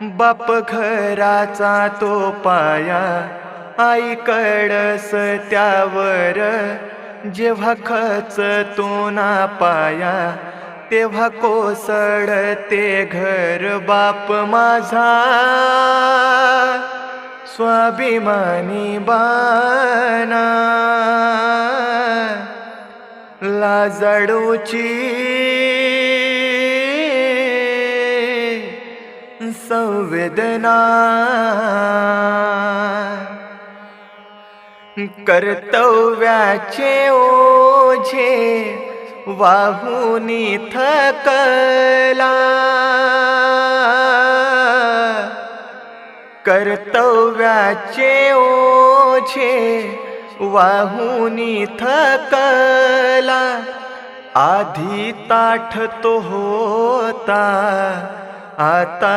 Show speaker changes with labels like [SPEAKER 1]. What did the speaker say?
[SPEAKER 1] बाप घराचा तो पाया, आई कडस त्यावर, जेव्हा खचतो ना पाया, तेव्हा कोसळते घर. बाप माझा स्वाभिमानी बाना, लाजाळूची संवेदना, कर्तव्याचे ओझे वाहुनी थकला, कर्तव्याचे ओझे वाहुनी थकला. आधी ताठ तो होता, आता